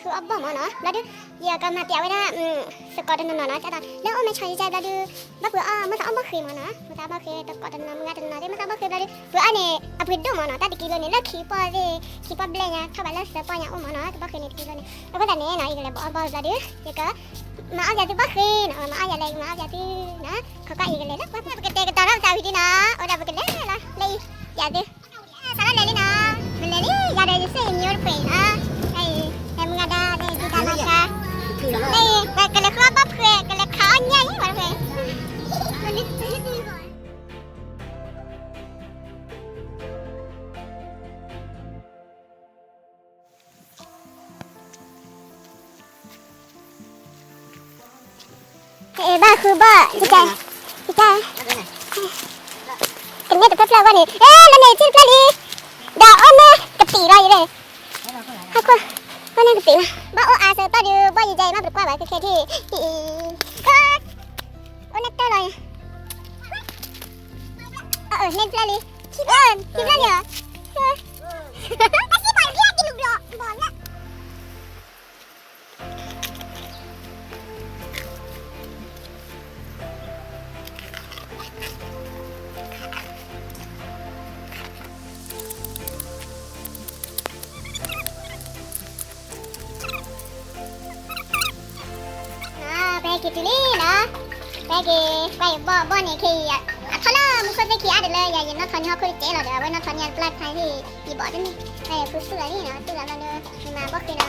คืออับบ่มาเนาะแล้วดูอย่ากันมาเปียไว้นะสกอตนนะจ้ะแล้วไม่ใช่ใจแล้วดูบักเบื่อมันจะเอาบ่เคยมานะมันจะบ่เคยตะกอตนมึงกันนะได้มันจะบ่เคยแล้วดูเบื่อเนี่ยอับเดมาเนาะตะกิโลนี่แล้วขี้ปอเวขี้ปอเบลเนี่ยถ้าบัดแล้วสปอเนี่ยมาเนาะบ่เคยนี่กิโลนี่แล้วก็แต่เนี่ยนะอีกแล้วบ่แล้วดูอย่าก็มาเอาอย่าดูบ่เคยนะมาเอาอย่าเลยมาเอาอย่าดูนะเขาก็อีกแล้วแล้วว่าปกติก็ตอนเราจะวิธีนะโอ้ได้ปกติละเลยอย่าดูสารเลยนะมันเลยอย่าได้เสียเงินไปนะไอ้มึงada di dalam kah? Ni, kalau kau apa pun, kalau kau nyanyi apa pun. Boleh jadi kau. Bah, kuba, kita. Kena tu pelan ni. Lama ni pelan ni. Dah on lah, tepi lah je. Aku. Con nên tự bảo à sợ tao điều bao nhiêu giây mà vượt qua bài cái thì con ôn nét tao rồi lên plan đi chip plan nhở bác sĩ bảo kia đi lục rồi bỏ lắm gitu ni lah. Bagi bawa ni kaya. Kalau muka saya kaya ada lah ya. Yang nak tanya aku itu lah. Awak nak tanya pelat hari di bawah ni. Pusu lah ni lah. Tu lah mana. Memang bawa kena.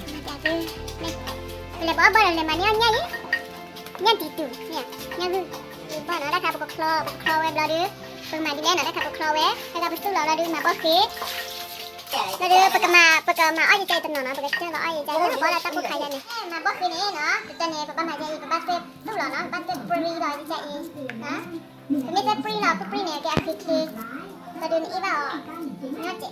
Macam tu. Ni. Bila bawa bawa ni mana ni? Ni itu. Ni. Ni tu. Bawa nak dah kapal claw web lah tu. Pemain dia nak dah kapal claw web. Dah pusu lah tu. Memang bawa kena. Lalu pekama aja cai tenang na, pekak cai aja cai na, bola tak buka ni. Na bos ini na, kita ni papa macam ini, papa step tu lah na, papa step free dah di cai. Na, ini step free lah, free ni kayak fikir. Tadi ni iba, nanti,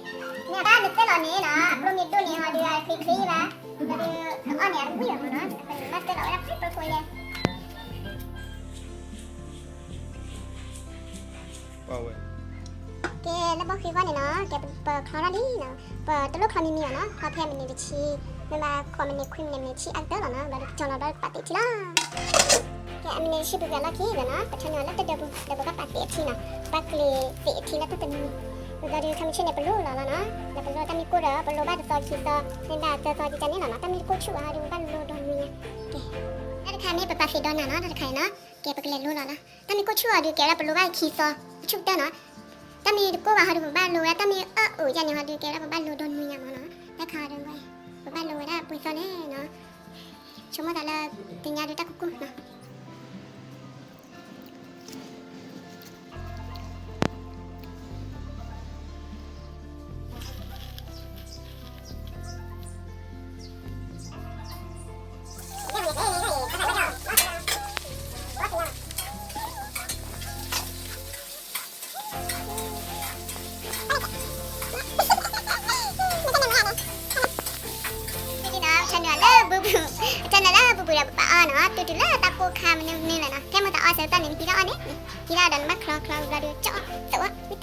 ni ada betul lah ni na, belum itu ni ada fikir lah. Tadi, oh ni ada free lah na, papa step ada free perkoi ya. Wow. แกแล้วบอกคือว่าเนี่ยเนาะแกเปิดคลอร์ลี่เนาะเปิดตัวลูกคลอมีเมียเนาะคลอแพมันในวิชีมันมาความมันในครีมในชีอันเตอร์เนาะแบบจอนเราได้ปฏิทินละแกมันในชีบุกแล้วที่เนาะแต่ฉันแล้วแต่เดี๋ยวก็ปฏิทินเนาะปักเลยปฏิทินแล้วแต่มีเราดูทำเช่นในปลูแล้วเนาะแล้วปลูแต่มีกูเด้อปลูบ้านซอยคีซอในดาเจอซอยจีจันนี่เนาะแต่มีกูชัวร์ดูบ้านโลดอนเมียแกแล้วใครไม่ปฏิทินดอนเนาะแต่ใครเนาะแกปักเลยรู้แล้วนะแต่มีกูชัวร์ดูแกแล้วปลูบ้านคีซอชุบเด้อเนาะถ้ามีกูว่าเขาดูบ้านรู้แล้วถ้ามียันยังเขาดูแกแล้วบ้านรู้โดนมือยังเนาะแต่เขาดูไว้บ้านรู้ได้ปุยซอเล่เนาะชมว่าแต่ละติญญาดูตะกุกเนาะฉันน่ะล่ะบุบๆปะอ้อเนาะตุๆล่ะตะโกคามนี่แหละเนาะแค่มาตะอ้อเซลตันนี่พี่ละอ้อนี่พี่ละดันมาคลอๆแล้วดูเจาะตัวนิด